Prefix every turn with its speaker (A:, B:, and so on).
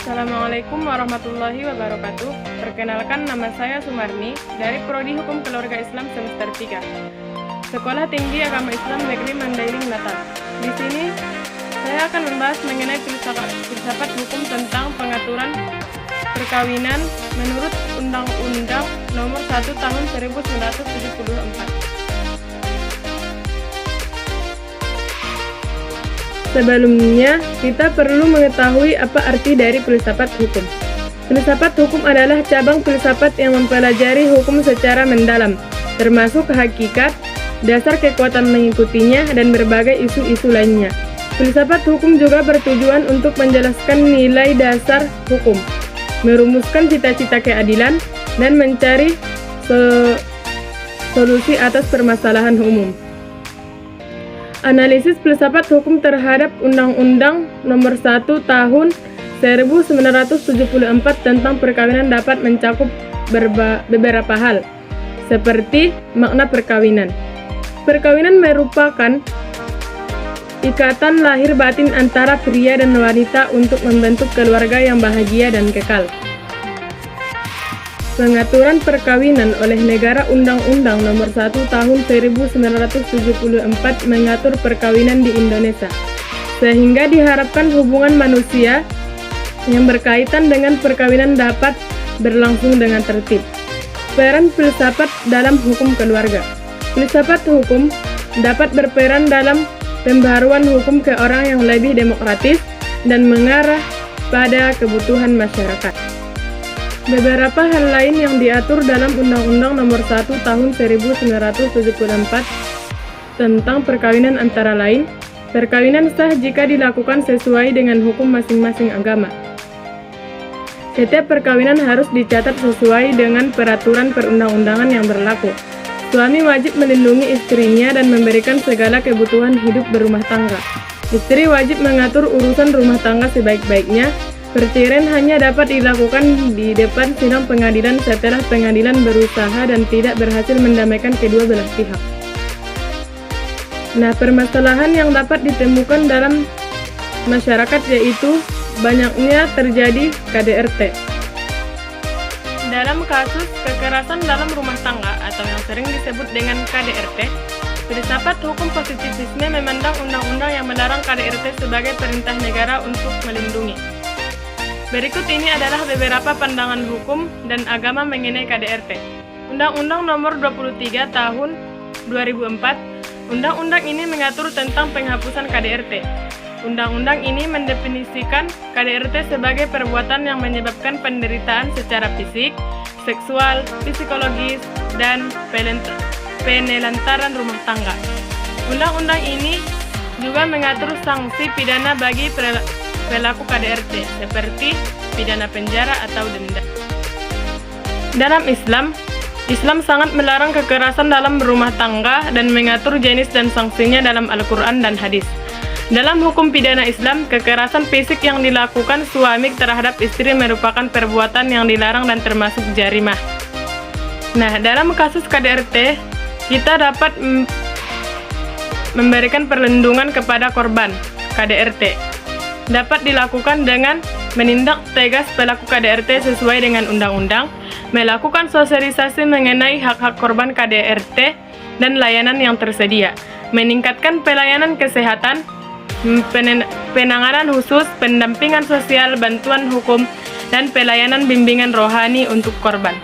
A: Assalamualaikum warahmatullahi wabarakatuh. Perkenalkan, nama saya Sumarni dari Prodi Hukum Keluarga Islam semester 3, Sekolah Tinggi Agama Islam Negeri Mandailing Natal. Di sini saya akan membahas mengenai filsafat hukum tentang pengaturan perkawinan menurut Undang-Undang Nomor 1 Tahun 1974. Sebelumnya, kita perlu mengetahui apa arti dari filsafat hukum. Filsafat hukum adalah cabang filsafat yang mempelajari hukum secara mendalam, termasuk hakikat, dasar kekuatan mengikutinya, dan berbagai isu-isu lainnya. Filsafat hukum juga bertujuan untuk menjelaskan nilai dasar hukum, merumuskan cita-cita keadilan, dan mencari solusi atas permasalahan umum. Analisis filsafat hukum terhadap Undang-Undang Nomor 1 Tahun 1974 tentang perkawinan dapat mencakup beberapa hal, seperti makna perkawinan. Perkawinan merupakan ikatan lahir batin antara pria dan wanita untuk membentuk keluarga yang bahagia dan kekal. Pengaturan perkawinan oleh negara. Undang-Undang Nomor 1 Tahun 1974 mengatur perkawinan di Indonesia, sehingga diharapkan hubungan manusia yang berkaitan dengan perkawinan dapat berlangsung dengan tertib. Peran filsafat dalam hukum keluarga. Filsafat hukum dapat berperan dalam pembaharuan hukum ke orang yang lebih demokratis dan mengarah pada kebutuhan masyarakat. Beberapa hal lain yang diatur dalam Undang-Undang Nomor 1 Tahun 1974 tentang perkawinan antara lain, perkawinan sah jika dilakukan sesuai dengan hukum masing-masing agama. Setiap perkawinan harus dicatat sesuai dengan peraturan perundang-undangan yang berlaku. Suami wajib melindungi istrinya dan memberikan segala kebutuhan hidup berumah tangga. Istri wajib mengatur urusan rumah tangga sebaik-baiknya. Perceraian hanya dapat dilakukan di depan sidang pengadilan setelah pengadilan berusaha dan tidak berhasil mendamaikan kedua belah pihak. Nah, permasalahan yang dapat ditemukan dalam masyarakat yaitu banyaknya terjadi KDRT. Dalam kasus kekerasan dalam rumah tangga atau yang sering disebut dengan KDRT, filsafat hukum positivisme memandang undang-undang yang melarang KDRT sebagai perintah negara untuk melindungi. Berikut ini adalah beberapa pandangan hukum dan agama mengenai KDRT. Undang-Undang Nomor 23 Tahun 2004. Undang-undang ini mengatur tentang penghapusan KDRT. Undang-undang ini mendefinisikan KDRT sebagai perbuatan yang menyebabkan penderitaan secara fisik, seksual, psikologis, dan penelantaran rumah tangga. Undang-undang ini juga mengatur sanksi pidana bagi pelaku KDRT, seperti pidana penjara atau denda. Dalam Islam sangat melarang kekerasan dalam rumah tangga dan mengatur jenis dan sanksinya dalam Al-Quran dan hadis. Dalam hukum pidana Islam, kekerasan fisik yang dilakukan suami terhadap istri merupakan perbuatan yang dilarang dan termasuk jarimah. Nah, dalam kasus KDRT, kita dapat memberikan perlindungan kepada korban KDRT. Dapat dilakukan dengan menindak tegas pelaku KDRT sesuai dengan undang-undang, melakukan sosialisasi mengenai hak-hak korban KDRT dan layanan yang tersedia, meningkatkan pelayanan kesehatan, penanganan khusus, pendampingan sosial, bantuan hukum, dan pelayanan bimbingan rohani untuk korban.